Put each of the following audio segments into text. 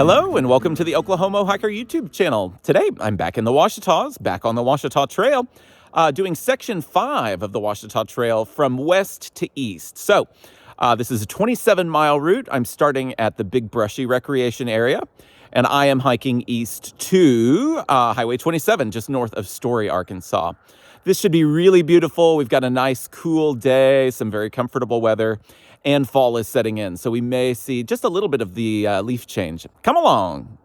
Hello and welcome to the Oklahoma Hiker YouTube channel. Today I'm back in the Ouachitas, back on the Ouachita Trail, doing section 5 of the Ouachita Trail from west to east. So this is a 27-mile route. I'm starting at the Big Brushy Recreation Area, and I am hiking east to Highway 27, just north of Story, Arkansas. This should be really beautiful. We've got a nice cool day, some very comfortable weather, and fall is setting in. So we may see just a little bit of the leaf change. Come along.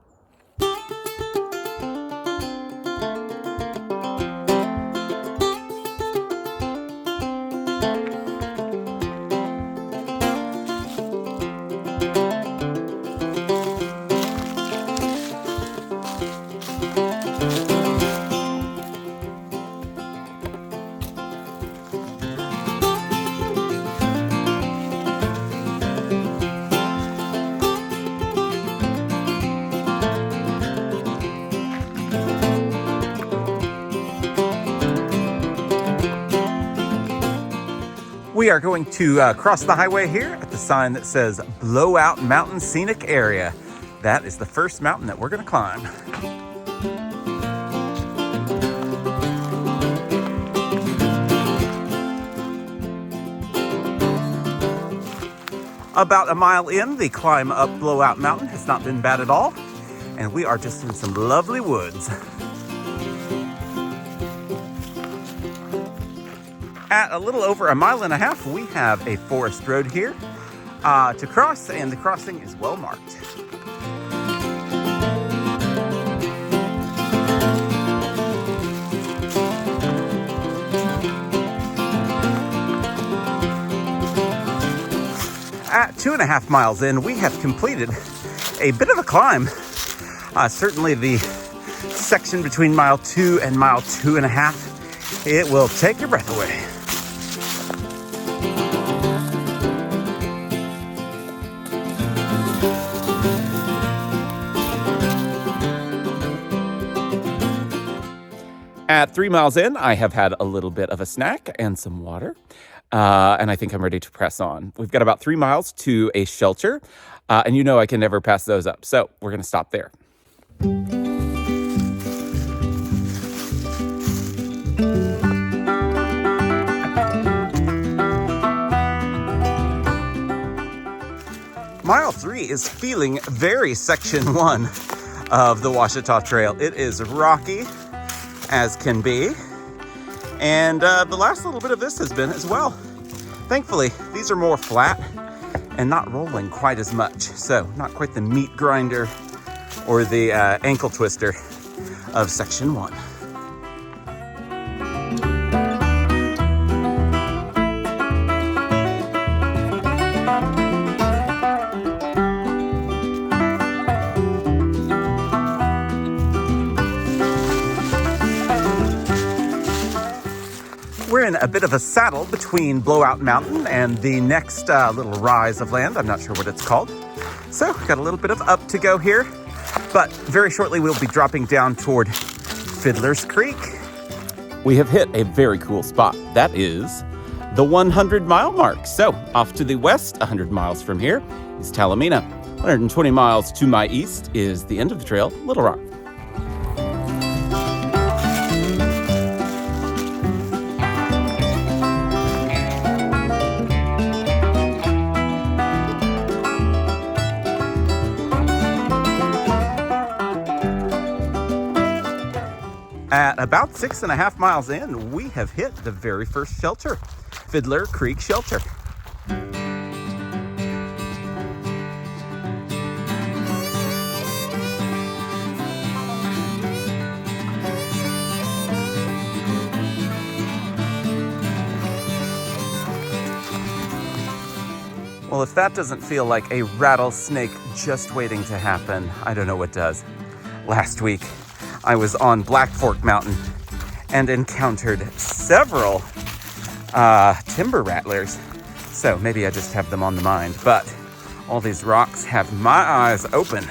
We are going to cross the highway here at the sign that says Blowout Mountain Scenic Area. That is the first mountain that we're going to climb. About a mile in, the climb up Blowout Mountain has not been bad at all, and we are just in some lovely woods. At a little over a mile and a half, we have a forest road here to cross, and the crossing is well marked. At 2.5 miles in, we have completed a bit of a climb. Certainly the section between mile 2 and mile 2.5, it will take your breath away. At 3 miles in, I have had a little bit of a snack and some water, and I think I'm ready to press on. We've got about 3 miles to a shelter, and you know I can never pass those up, so we're going to stop there. Mile 3 is feeling very section 1 of the Ouachita Trail. It is rocky as can be, and the last little bit of this has been as well. Thankfully, these are more flat and not rolling quite as much, so not quite the meat grinder or the ankle twister of section 1. We're in a bit of a saddle between Blowout Mountain and the next little rise of land. I'm not sure what it's called. So we've got a little bit of up to go here, but very shortly we'll be dropping down toward Fiddler Creek. We have hit a very cool spot. That is the 100-mile mark. So off to the west, 100 miles from here, is Talamina. 120 miles to my east is the end of the trail, Little Rock. At about 6.5 miles in, we have hit the very first shelter, Fiddler Creek Shelter. Well, if that doesn't feel like a rattlesnake just waiting to happen, I don't know what does. Last week, I was on Black Fork Mountain and encountered several timber rattlers. So maybe I just have them on the mind, but all these rocks have my eyes open.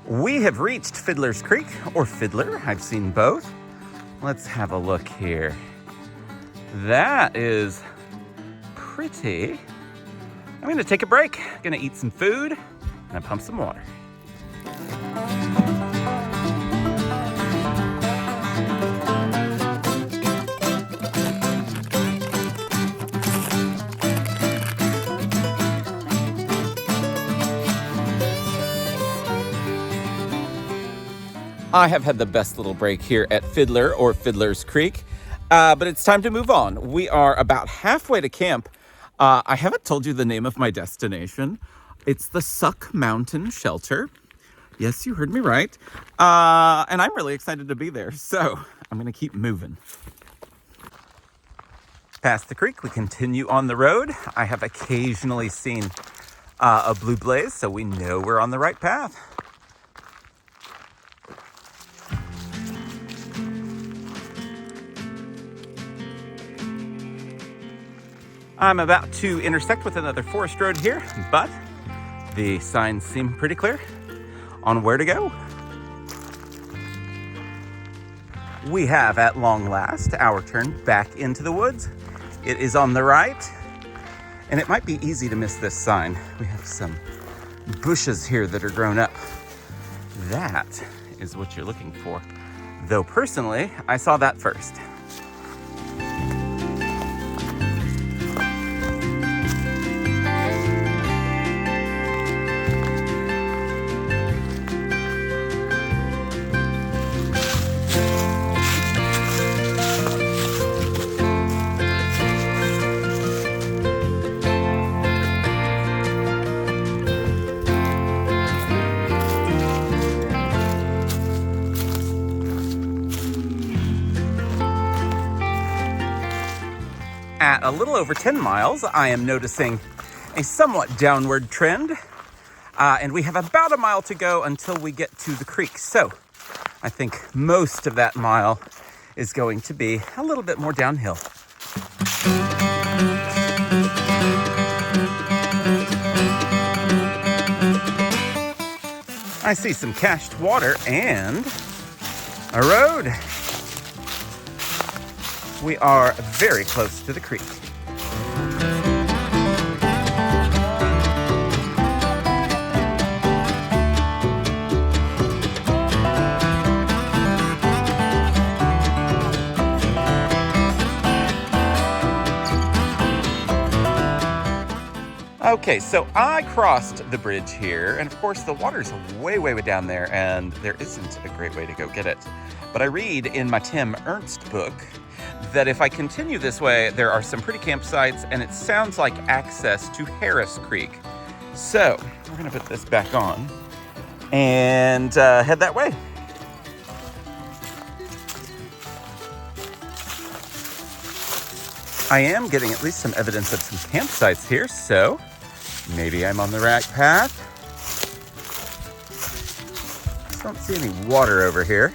We have reached Fiddler's Creek, or Fiddler. I've seen both. Let's have a look here. That is pretty. I'm gonna take a break. Gonna eat some food and pump some water. I have had the best little break here at Fiddler or Fiddler's Creek, but it's time to move on. We are about halfway to camp. I haven't told you the name of my destination. It's the Suck Mountain Shelter. Yes, you heard me right. And I'm really excited to be there, so I'm gonna keep moving. Past the creek, we continue on the road. I have occasionally seen a blue blaze, so we know we're on the right path. I'm about to intersect with another forest road here, but the signs seem pretty clear on where to go. We have, at long last, our turn back into the woods. It is on the right, and it might be easy to miss this sign. We have some bushes here that are grown up. That is what you're looking for. Though personally, I saw that first. At a little over 10 miles, I am noticing a somewhat downward trend, and we have about a mile to go until we get to the creek. So I think most of that mile is going to be a little bit more downhill. I see some cached water and a road. We are very close to the creek. Okay, so I crossed the bridge here, and of course the water's way, way, way down there, and there isn't a great way to go get it. But I read in my Tim Ernst book that if I continue this way, there are some pretty campsites, and it sounds like access to Harris Creek. So we're gonna put this back on and head that way. I am getting at least some evidence of some campsites here, so maybe I'm on the right path. Just don't see any water over here.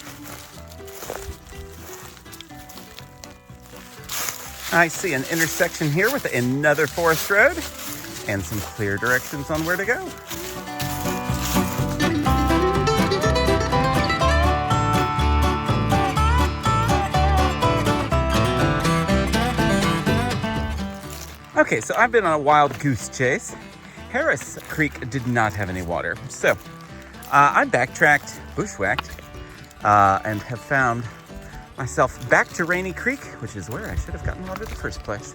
I see an intersection here with another forest road and some clear directions on where to go. Okay, so I've been on a wild goose chase. Harris Creek did not have any water, so I backtracked, bushwhacked, and have found myself back to Rainy Creek, which is where I should have gotten water in the first place.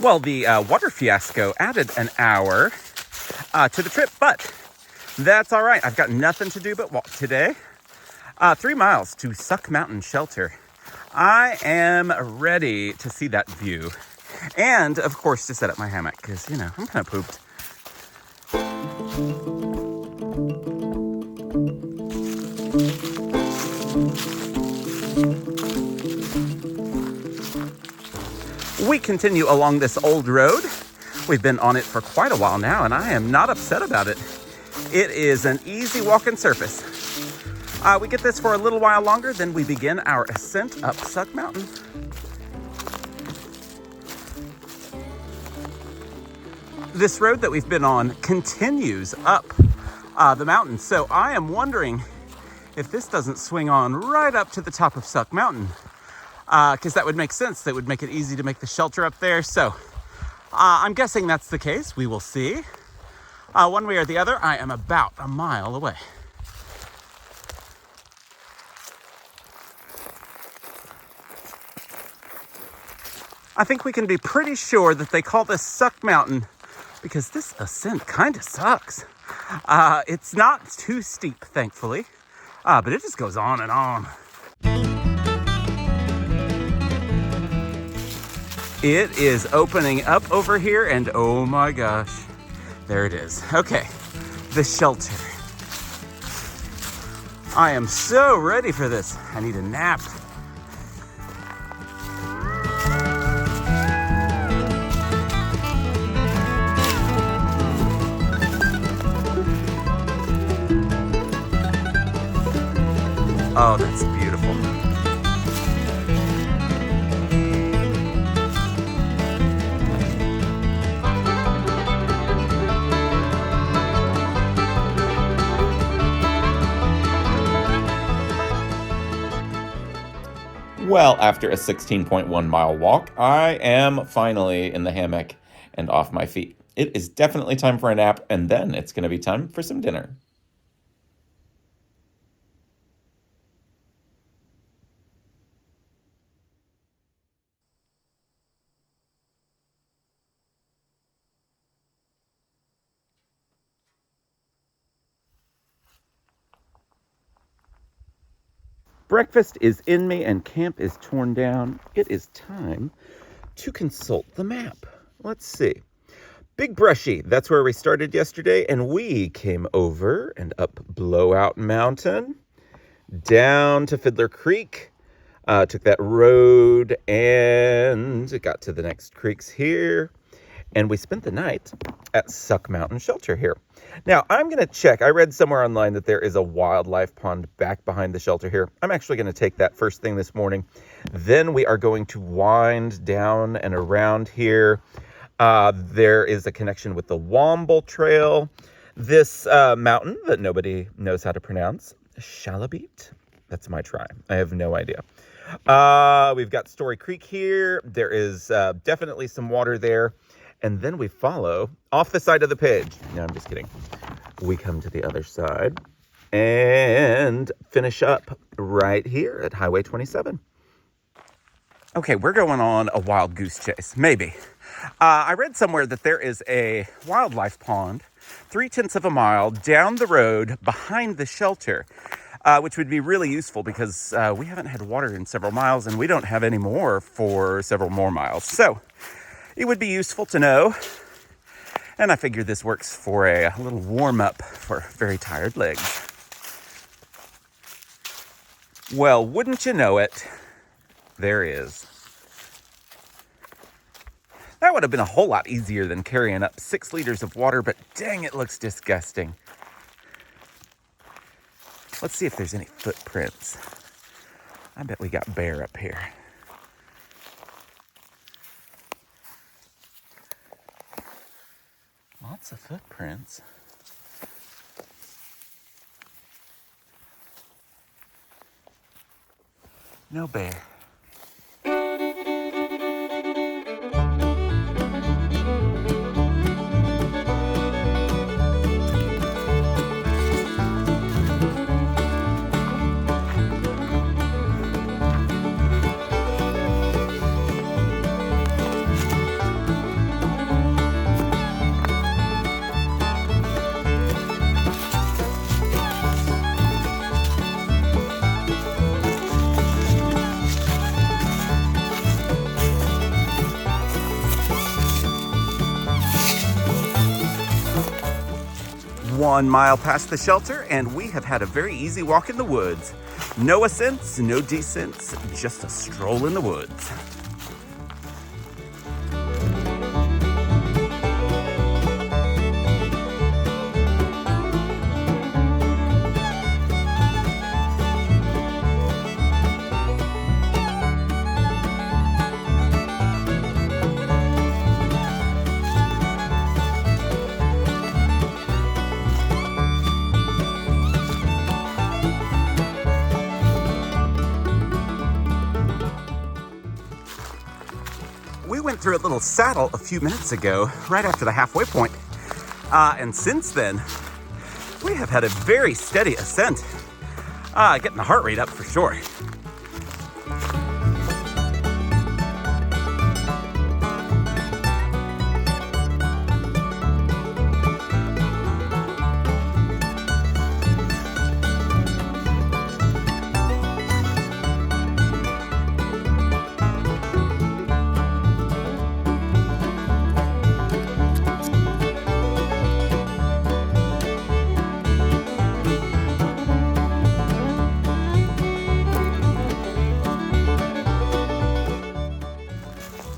Well, the water fiasco added an hour to the trip, but that's all right. I've got nothing to do but walk today. 3 miles to Suck Mountain Shelter. I am ready to see that view. And, of course, to set up my hammock, because, you know, I'm kind of pooped. We continue along this old road. We've been on it for quite a while now, and I am not upset about it. It is an easy walking surface. We get this for a little while longer, then we begin our ascent up Suck Mountain. This road that we've been on continues up the mountain, so I am wondering if this doesn't swing on right up to the top of Suck Mountain, because that would make sense. That would make it easy to make the shelter up there. So I'm guessing that's the case. We will see. One way or the other, I am about a mile away. I think we can be pretty sure that they call this Suck Mountain because this ascent kind of sucks. It's not too steep, thankfully, but it just goes on and on. It is opening up over here, and oh my gosh, there it is. Okay, the shelter. I am so ready for this. I need a nap. Oh, that's beautiful. Well, after a 16.1 mile walk, I am finally in the hammock and off my feet. It is definitely time for a nap, and then it's going to be time for some dinner. Breakfast is in me and camp is torn down. It is time to consult the map. Let's see. Big Brushy, that's where we started yesterday, and we came over and up Blowout Mountain, down to Fiddler Creek, took that road and it got to the next creeks here, and we spent the night at Suck Mountain Shelter here. Now, I'm going to check. I read somewhere online that there is a wildlife pond back behind the shelter here. I'm actually going to take that first thing this morning. Then we are going to wind down and around here. There is a connection with the Bluebell Trail. This mountain that nobody knows how to pronounce, shabet. That's my try. I have no idea. We've got Story Creek here. There is definitely some water there. And then we follow off the side of the page. No, I'm just kidding. We come to the other side and finish up right here at Highway 27. Okay, we're going on a wild goose chase, maybe. I read somewhere that there is a wildlife pond 3/10 of a mile down the road behind the shelter, which would be really useful because we haven't had water in several miles and we don't have any more for several more miles. So it would be useful to know. And I figured this works for a little warm up for very tired legs. Well, wouldn't you know it, there is. That would have been a whole lot easier than carrying up 6 liters of water, but dang, it looks disgusting. Let's see if there's any footprints. I bet we got bear up here. Lots of footprints. No bear. One mile past the shelter, and we have had a very easy walk in the woods. No ascents, no descents, just a stroll in the woods. went through a little saddle a few minutes ago, right after the halfway point. And since then, we have had a very steady ascent. Getting the heart rate up for sure.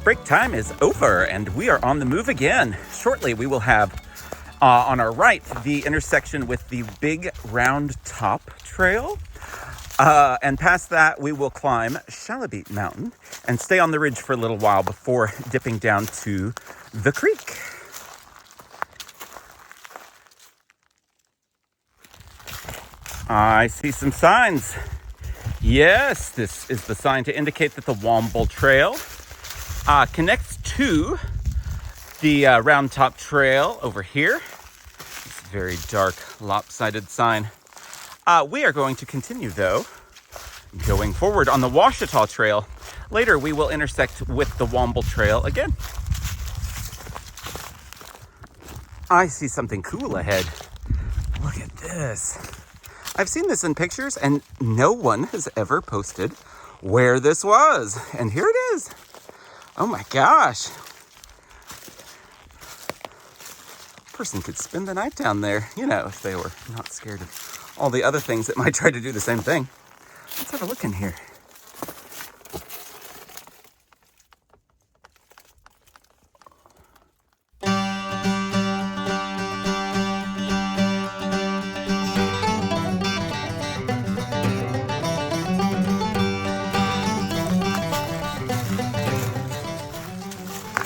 Break time is over and we are on the move again. Shortly we will have on our right the intersection with the Big Round Top Trail. And past that we will climb Shabet Mountain and stay on the ridge for a little while before dipping down to the creek. I see some signs. Yes, this is the sign to indicate that the Bluebell Trail connects to the Round Top Trail over here. It's a very dark, lopsided sign. We are going to continue, though, going forward on the Ouachita Trail. Later, we will intersect with the Bluebell Trail again. I see something cool ahead. Look at this. I've seen this in pictures, and no one has ever posted where this was. And here it is. Oh my gosh. Person could spend the night down there, you know, if they were not scared of all the other things that might try to do the same thing. Let's have a look in here.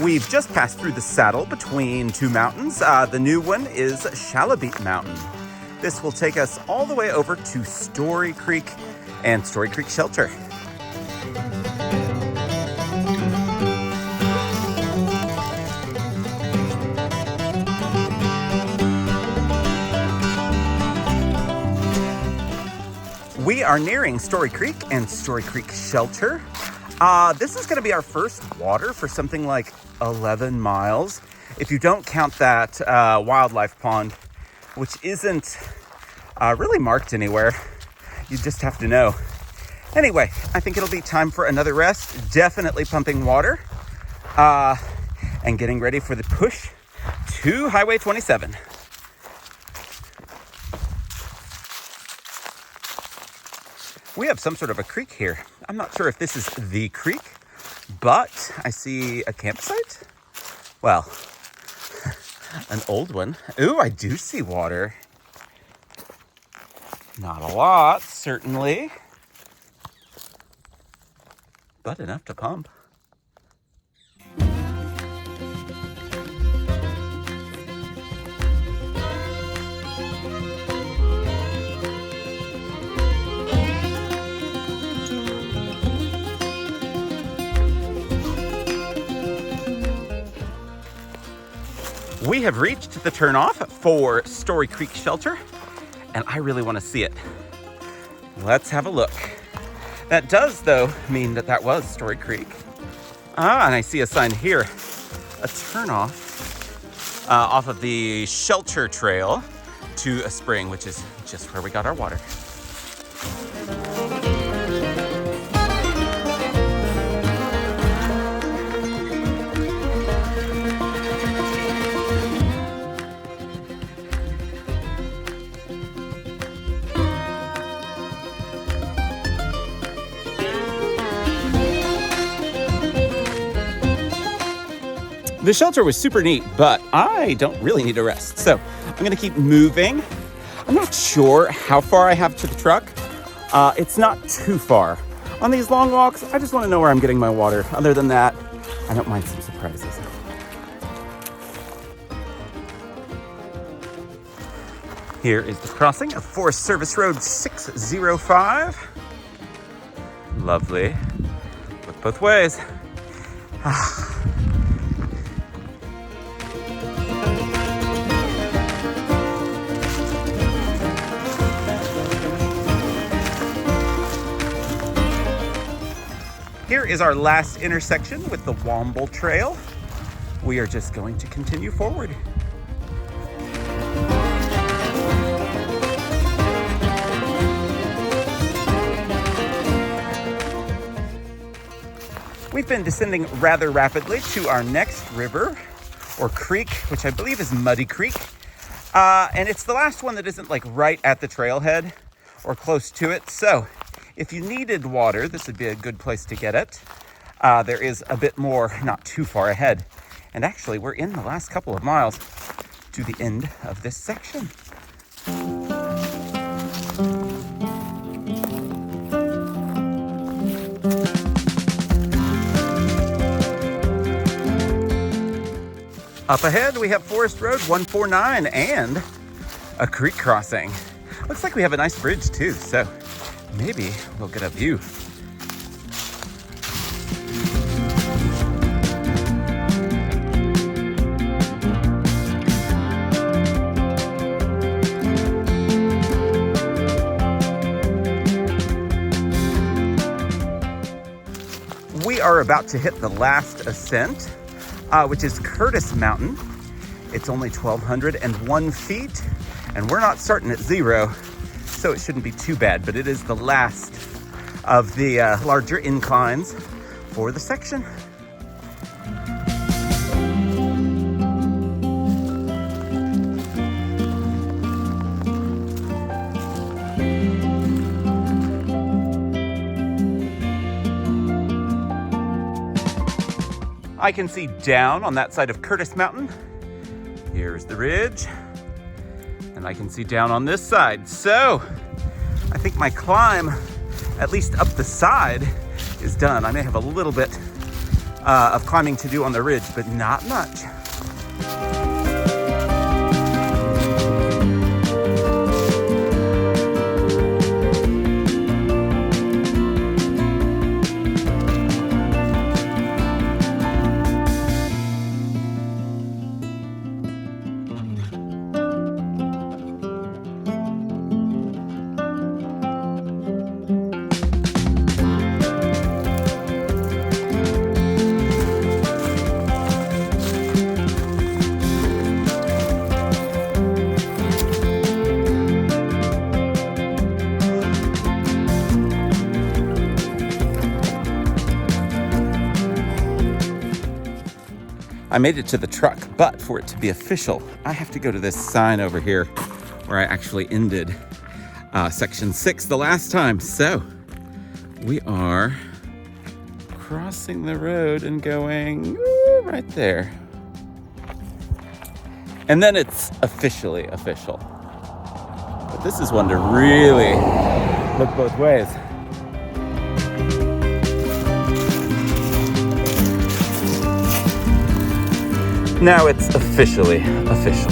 We've just passed through the saddle between two mountains. The new one is Shabet Mountain. This will take us all the way over to Story Creek and Story Creek Shelter. We are nearing Story Creek and Story Creek Shelter. This is going to be our first water for something like 11 miles. If you don't count that wildlife pond, which isn't really marked anywhere, you just have to know. Anyway, I think it'll be time for another rest. Definitely pumping water and getting ready for the push to Highway 27. We have some sort of a creek here. I'm not sure if this is the creek, but I see a campsite. Well, an old one. Ooh, I do see water. Not a lot, certainly, but enough to pump. We have reached the turnoff for Story Creek Shelter, and I really want to see it. Let's have a look. That does, though, mean that that was Story Creek. And I see a sign here, a turnoff off of the Shelter Trail to a spring, which is just where we got our water. The shelter was super neat, but I don't really need a rest. So I'm gonna keep moving. I'm not sure how far I have to the truck. It's not too far. On these long walks, I just wanna know where I'm getting my water. Other than that, I don't mind some surprises. Here is the crossing of Forest Service Road 605. Lovely. Look both ways. is our last intersection with the Womble Trail. We are just going to continue forward. We've been descending rather rapidly to our next river or creek, which I believe is Muddy Creek. And it's the last one that isn't like right at the trailhead or close to it. So if you needed water, this would be a good place to get it. There is a bit more, not too far ahead. And actually, we're in the last couple of miles to the end of this section. Up ahead, we have Forest Road 149 and a creek crossing. Looks like we have a nice bridge too, so maybe we'll get a view. We are about to hit the last ascent, which is Curtis Mountain. It's only 1,201 feet, and we're not starting at 0, so it shouldn't be too bad, but it is the last of the larger inclines for the section. I can see down on that side of Curtis Mountain. Here's the ridge. And I can see down on this side. So I think my climb, at least up the side, is done. I may have a little bit of climbing to do on the ridge, but not much. I made it to the truck, but for it to be official, I have to go to this sign over here where I actually ended section 6 the last time. So we are crossing the road and going right there. And then it's officially official. But this is one to really look both ways. Now it's officially official.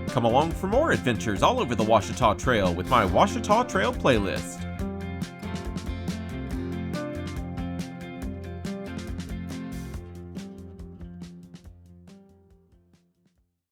Come along for more adventures all over the Ouachita Trail with my Ouachita Trail playlist.